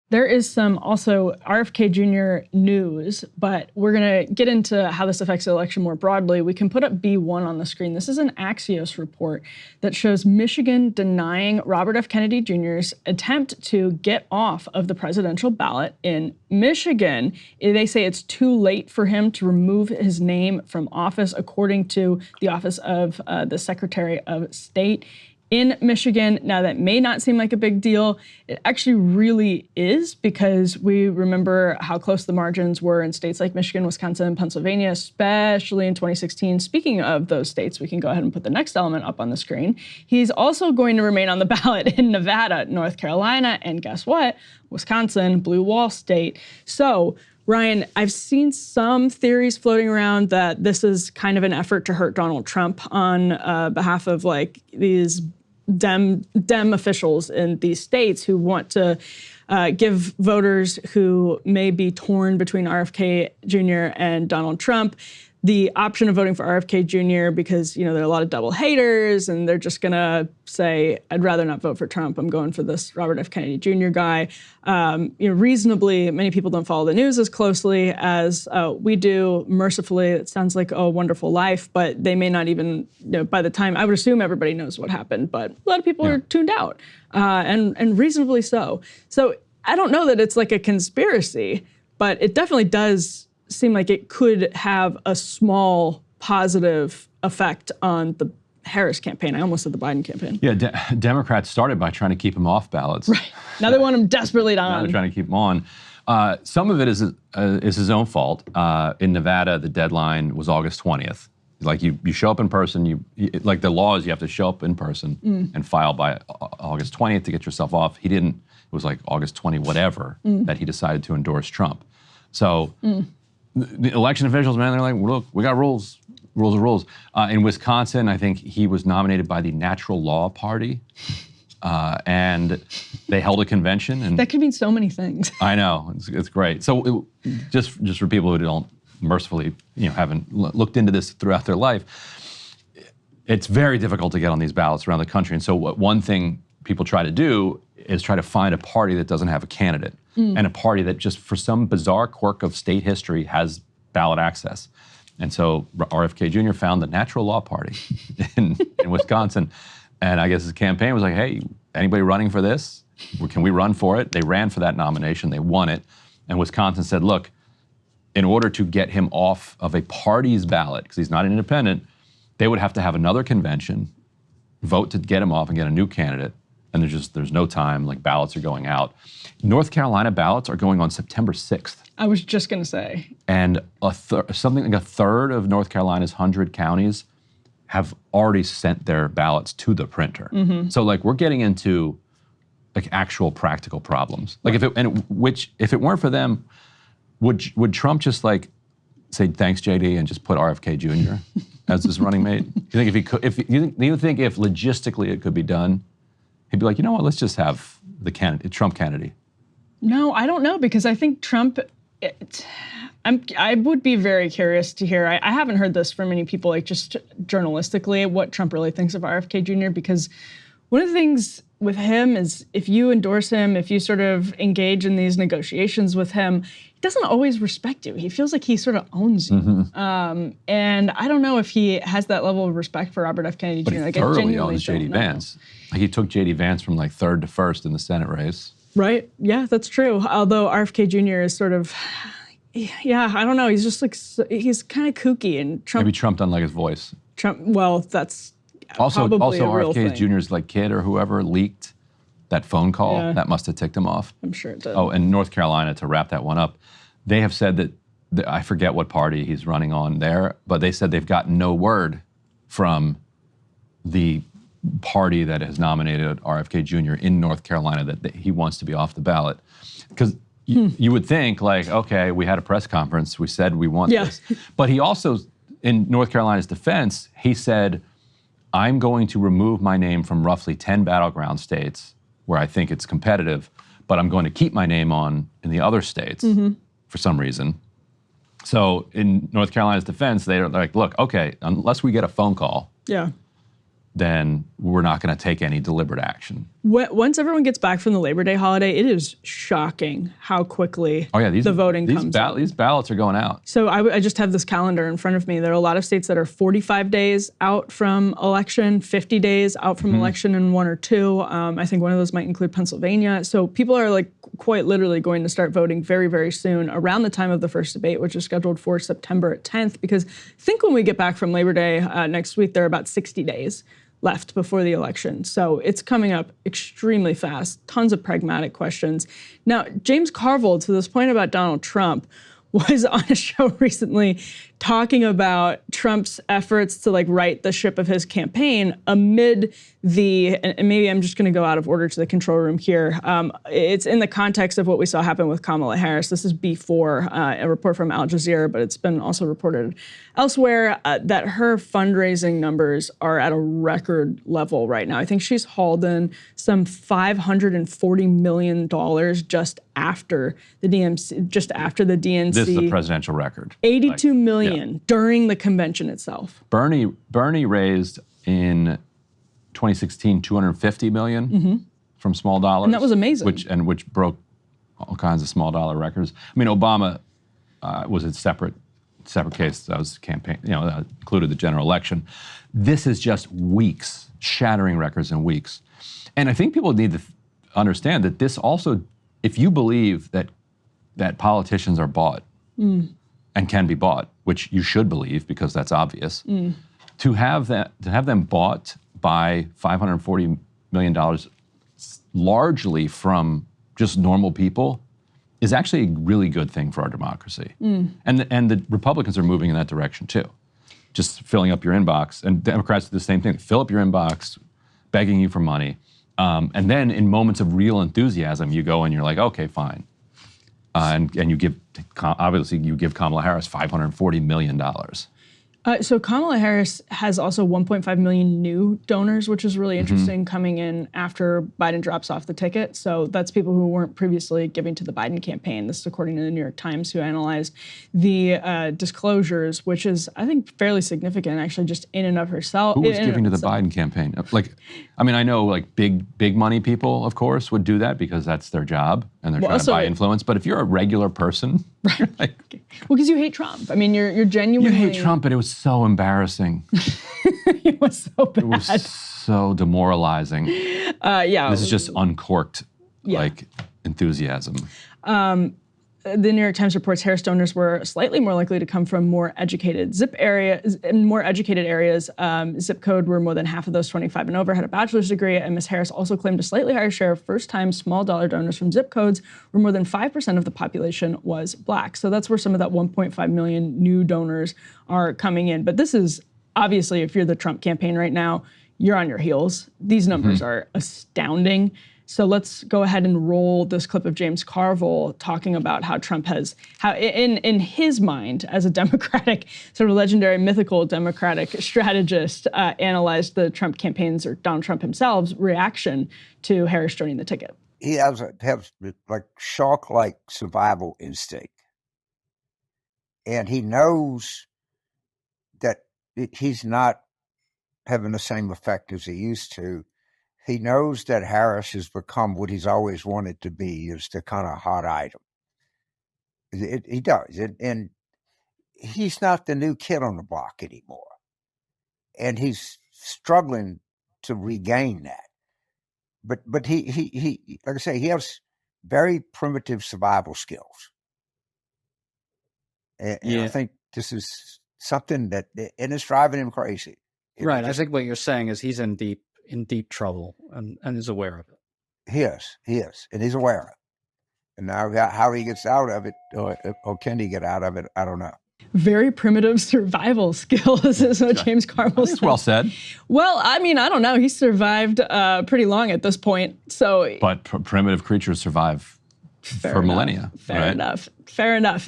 There is some also RFK Jr. news, but we're going to get into how this affects the election more broadly. We can put up B1 on the screen. This is an Axios report that shows Michigan denying Robert F. Kennedy Jr.'s attempt to get off of the presidential ballot in Michigan. They say it's too late for him to remove his name from office, according to the Office of the Secretary of State in Michigan. Now, that may not seem like a big deal. It actually really is, because we remember how close the margins were in states like Michigan, Wisconsin, and Pennsylvania, especially in 2016. Speaking of those states, we can go ahead and put the next element up on the screen. He's also going to remain on the ballot in Nevada, North Carolina, and guess what? Wisconsin, Blue Wall State. So, Ryan, I've seen some theories floating around that this is kind of an effort to hurt Donald Trump on behalf of like these Dem officials in these states who want to give voters who may be torn between RFK Jr. and Donald Trump the option of voting for RFK Jr. because, you know, there are a lot of double haters and they're just gonna say, I'd rather not vote for Trump. I'm going for this Robert F. Kennedy Jr. guy. Reasonably, many people don't follow the news as closely as we do. Mercifully, it sounds like a wonderful life, but they may not even, by the time, I would assume everybody knows what happened, but a lot of people are tuned out, and reasonably so. So I don't know that it's like a conspiracy, but it definitely does seem like it could have a small positive effect on the Harris campaign. I almost said the Biden campaign. Yeah, Democrats started by trying to keep him off ballots. Right. Now they want him desperately on. Now they're trying to keep him on. Some of it is his own fault. In Nevada, the deadline was August 20th. Like you show up in person, like the law is you have to show up in person and file by August 20th to get yourself off. He didn't. It was like August 20 whatever that he decided to endorse Trump. So the election officials, man, they're like, look, we got rules. Rules are rules. In Wisconsin, I think he was nominated by the Natural Law Party, and they held a convention. And that could mean so many things. I know, it's great. So just for people who don't mercifully, haven't looked into this throughout their life, it's very difficult to get on these ballots around the country. And so one thing people try to do is try to find a party that doesn't have a candidate and a party that just for some bizarre quirk of state history has ballot access. And so RFK Jr. found the Natural Law Party in Wisconsin. And I guess his campaign was like, hey, anybody running for this? Can we run for it? They ran for that nomination. They won it. And Wisconsin said, look, in order to get him off of a party's ballot, because he's not an independent, they would have to have another convention, vote to get him off and get a new candidate. And there's no time, like ballots are going out. North Carolina ballots are going on September 6th. I was just gonna say. And something like a third of North Carolina's 100 counties have already sent their ballots to the printer. So like we're getting into like actual practical problems. Like if it weren't for them, would Trump just like say thanks JD and just put RFK Jr. as his running mate? You think you think if logistically it could be done, he'd be like, you know what, let's just have the Trump candidate. No, I don't know, because I think Trump, I would be very curious to hear, I haven't heard this from many people, like just journalistically, what Trump really thinks of RFK Jr., because one of the things with him is if you endorse him, if you sort of engage in these negotiations with him, he doesn't always respect you. He feels like he sort of owns you. And I don't know if he has that level of respect for Robert F. Kennedy Jr. But he thoroughly owns J.D. Vance. Like he took J.D. Vance from like 3rd to 1st in the Senate race. Right, yeah, that's true. Although RFK Jr. is sort of, yeah, I don't know. He's just like, he's kind of kooky, and Trump. Maybe Trump doesn't like his voice. Trump, well, that's also probably a real RFK thing. Jr.'s like kid or whoever leaked that phone call. Yeah. That must have ticked him off. I'm sure it did. Oh, and North Carolina, to wrap that one up, they have said that, I forget what party he's running on there, but they said they've gotten no word from the party that has nominated RFK Jr. in North Carolina that he wants to be off the ballot. Because you would think like, okay, we had a press conference, we said we want this. But he also, in North Carolina's defense, he said, I'm going to remove my name from roughly 10 battleground states where I think it's competitive, but I'm going to keep my name on in the other states for some reason. So in North Carolina's defense, they're like, look, okay, unless we get a phone call, then we're not going to take any deliberate action. Once everyone gets back from the Labor Day holiday, it is shocking how quickly the voting comes out. These ballots are going out. So I just have this calendar in front of me. There are a lot of states that are 45 days out from election, 50 days out from election in one or two. I think one of those might include Pennsylvania. So people are like quite literally going to start voting very, very soon around the time of the first debate, which is scheduled for September 10th. Because I think when we get back from Labor Day next week, there are about 60 days left before the election. So it's coming up extremely fast, tons of pragmatic questions. Now, James Carville, to this point about Donald Trump, was on a show recently talking about Trump's efforts to like right the ship of his campaign amid and maybe I'm just going to go out of order to the control room here. It's in the context of what we saw happen with Kamala Harris. This is before a report from Al Jazeera, but it's been also reported elsewhere that her fundraising numbers are at a record level right now. I think she's hauled in some $540 million just after the DNC. This is a presidential record. 82 million during the convention itself. Bernie raised in 2016 $250 million from small dollars. And that was amazing. Which broke all kinds of small dollar records. I mean, Obama was a separate case. That was campaign, that included the general election. This is just weeks, shattering records in weeks. And I think people need to understand that this also, if you believe that politicians are bought and can be bought, which you should believe because that's obvious, to have them bought by $540 million largely from just normal people is actually a really good thing for our democracy. And the Republicans are moving in that direction too. Just filling up your inbox, and Democrats do the same thing. Fill up your inbox, begging you for money. And then in moments of real enthusiasm, you go and you're like, okay, fine. And you give Kamala Harris $540 million. So Kamala Harris has also 1.5 million new donors, which is really interesting, coming in after Biden drops off the ticket. So that's people who weren't previously giving to the Biden campaign. This is according to the New York Times, who analyzed the disclosures, which is, I think, fairly significant, actually, just in and of herself. Who was giving to the Biden campaign? I know big money people, of course, would do that because that's their job and they're trying to buy influence. But if you're a regular person, well, because you hate Trump. I mean, you're genuinely... You hate Trump, and it was so embarrassing. It was so bad. It was so demoralizing. This is just uncorked, enthusiasm. The New York Times reports Harris donors were slightly more likely to come from more educated areas. Zip code where more than half of those 25 and over had a bachelor's degree, and Ms. Harris also claimed a slightly higher share of first-time small dollar donors from zip codes where more than 5% of the population was Black. So that's where some of that 1.5 million new donors are coming in. But this is obviously, if you're the Trump campaign right now, you're on your heels. These numbers are astounding. So let's go ahead and roll this clip of James Carville talking about how Trump in his mind, as a Democratic, sort of legendary, mythical Democratic strategist, analyzed the Trump campaign's, or Donald Trump himself's, reaction to Harris joining the ticket. He has like shark-like survival instinct. And he knows that he's not having the same effect as he used to. He knows that Harris has become what he's always wanted to be, is the kind of hot item. He does. And he's not the new kid on the block anymore. And he's struggling to regain that. But he like I say, he has very primitive survival skills. And I think this is something that, and it's driving him crazy. Right. I think what you're saying is he's in deep trouble and is aware of it. He is, and he's aware of it. And now how he gets out of it, or can he get out of it, I don't know. Very primitive survival skills is what James Carville said. Well said. Well, I mean, I don't know. He survived pretty long at this point. But primitive creatures survive for millennia. Fair enough.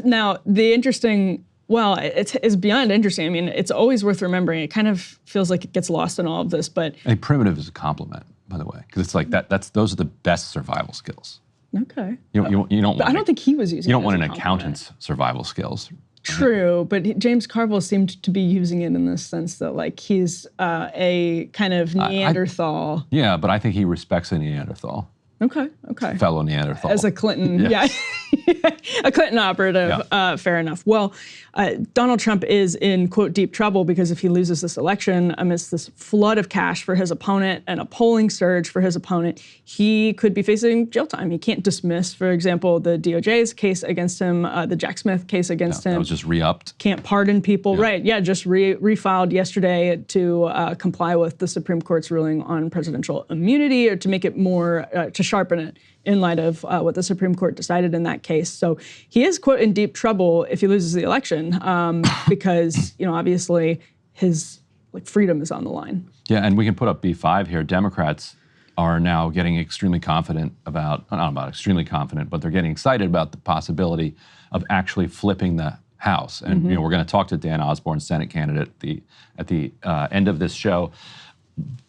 Now, the interesting... Well, it's beyond interesting. I mean, it's always worth remembering. It kind of feels like it gets lost in all of this, but... A primitive is a compliment, by the way, because it's like those are the best survival skills. Okay. You don't want... I don't think he was using it. You don't want an accountant's survival skills. True, but James Carville seemed to be using it in the sense that like he's a kind of Neanderthal. Yeah, but I think he respects a Neanderthal. Okay. Fellow Neanderthal. As a Clinton, Yes. a Clinton operative, fair enough. Well, Donald Trump is in, quote, deep trouble because if he loses this election amidst this flood of cash for his opponent and a polling surge for his opponent, he could be facing jail time. He can't dismiss, for example, the DOJ's case against him, the Jack Smith case against him. That was just re-upped. Can't pardon people. Yeah. Right, yeah, just refiled yesterday to comply with the Supreme Court's ruling on presidential immunity or to make it more, to sharpen it in light of what the Supreme Court decided in that case. So he is, quote, in deep trouble if he loses the election because, obviously his freedom is on the line. Yeah, and we can put up B5 here. Democrats are now getting extremely confident not about extremely confident, but they're getting excited about the possibility of actually flipping the House. And we're going to talk to Dan Osborne, Senate candidate, at the end of this show,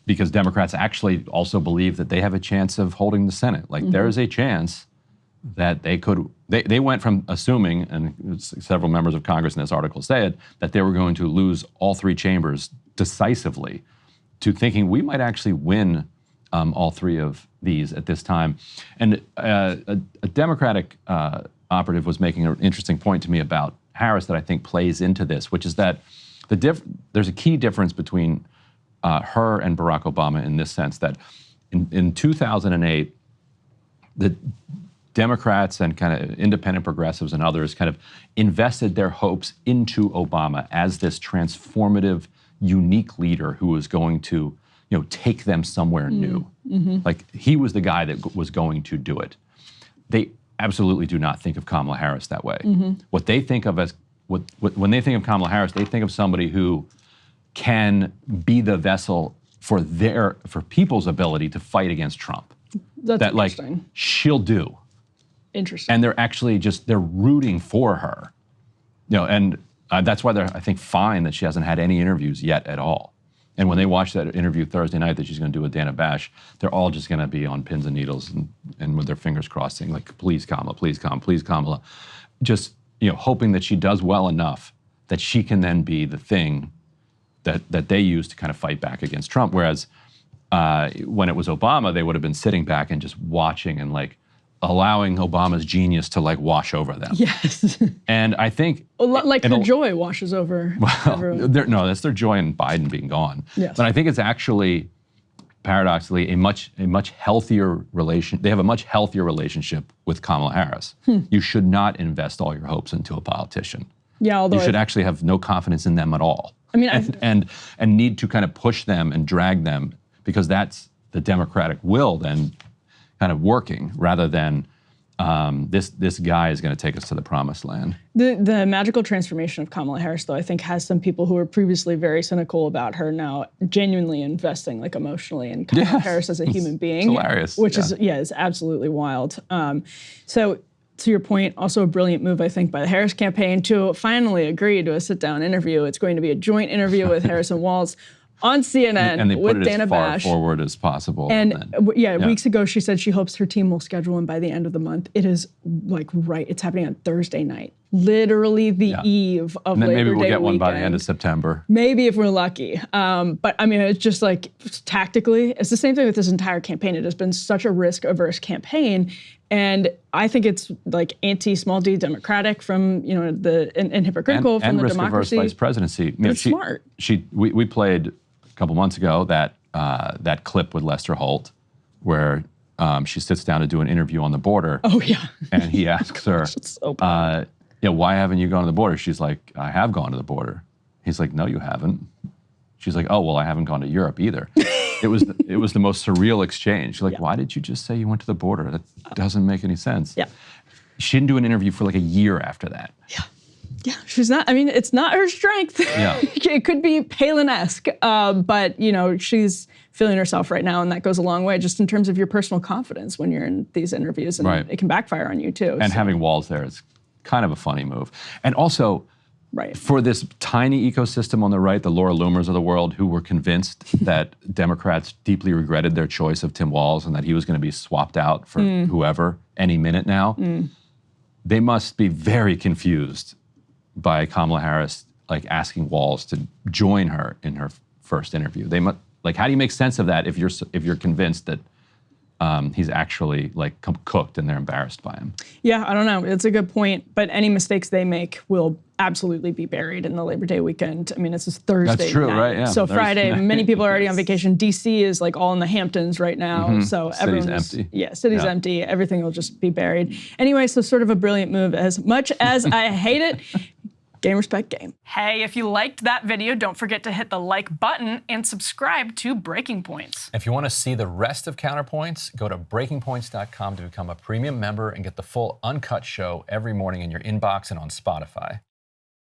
because Democrats actually also believe that they have a chance of holding the Senate. Like there is a chance that they could, they went from assuming, and several members of Congress in this article said, that they were going to lose all three chambers decisively, to thinking we might actually win all three of these at this time. And a Democratic operative was making an interesting point to me about Harris that I think plays into this, which is that there's a key difference between her and Barack Obama in this sense that in 2008, the Democrats and kind of independent progressives and others kind of invested their hopes into Obama as this transformative, unique leader who was going to, take them somewhere new. Like he was the guy that was going to do it. They absolutely do not think of Kamala Harris that way. What they think of as when they think of Kamala Harris, they think of somebody who can be the vessel for people's ability to fight against Trump. That's interesting. Like she'll do. Interesting. And they're actually they're rooting for her. And that's why they're, I think, fine that she hasn't had any interviews yet at all. And when they watch that interview Thursday night that she's going to do with Dana Bash, they're all just going to be on pins and needles and with their fingers crossed saying like, please Kamala, please Kamala, please Kamala. Just, hoping that she does well enough that she can then be the thing that they use to kind of fight back against Trump. Whereas when it was Obama, they would have been sitting back and just watching and like allowing Obama's genius to like wash over them. Yes. And I think like her joy washes over everyone. No, that's their joy in Biden being gone. Yes. But I think it's actually paradoxically a much healthier relation. They have a much healthier relationship with Kamala Harris. You should not invest all your hopes into a politician. Yeah, although you should actually have no confidence in them at all. I mean, and need to kind of push them and drag them because that's the Democratic will then kind of working rather than this guy is going to take us to the promised land. The magical transformation of Kamala Harris, though, I think has some people who were previously very cynical about her now genuinely investing like emotionally in Kamala Harris as a human being. It's hilarious. Which is absolutely wild. So to your point, also a brilliant move, I think, by the Harris campaign to finally agree to a sit-down interview. It's going to be a joint interview with Harrison Walz on CNN with Dana Bash. As far forward as possible. And weeks ago she said she hopes her team will schedule him by the end of the month. It is like it's happening on Thursday night, literally the eve of Labor Day weekend. Maybe we'll get one by the end of September. Maybe if we're lucky. But I mean, it's just like tactically, it's the same thing with this entire campaign. It has been such a risk-averse campaign. And I think it's like anti-small d Democratic from, and hypocritical from the democracy. And risk-averse vice presidency. It's smart. We played a couple months ago that clip with Lester Holt where she sits down to do an interview on the border. Oh, yeah. And he asks her, why haven't you gone to the border? She's like, I have gone to the border. He's like, no, you haven't. She's like, oh, well, I haven't gone to Europe either. It was the most surreal exchange. She's like, why did you just say you went to the border? That doesn't make any sense. Yeah. She didn't do an interview for like a year after that. Yeah. Yeah, she's not, it's not her strength. Yeah. It could be Palin-esque, but, she's feeling herself right now, and that goes a long way just in terms of your personal confidence when you're in these interviews, and it can backfire on you too. And having Walz there is kind of a funny move. And also, for this tiny ecosystem on the right, the Laura Loomers of the world who were convinced that Democrats deeply regretted their choice of Tim Walz and that he was going to be swapped out for whoever any minute now, they must be very confused by Kamala Harris, like asking Walz to join her in her first interview. They must, like, how do you make sense of that if you're convinced that he's actually like cooked and they're embarrassed by him? Yeah, I don't know. It's a good point. But any mistakes they make will absolutely be buried in the Labor Day weekend. I mean, it's just Thursday That's true, night. right? Yeah. So Friday, many people are already on Yes. vacation. DC is like all in the Hamptons right now. So City's everyone is, empty. Yeah, city's Yeah. empty. Everything will just be buried. Anyway, so sort of a brilliant move. As much as I hate it, game, respect, game. Hey, if you liked that video, don't forget to hit the like button and subscribe to Breaking Points. If you want to see the rest of Counterpoints, go to breakingpoints.com to become a premium member and get the full uncut show every morning in your inbox and on Spotify.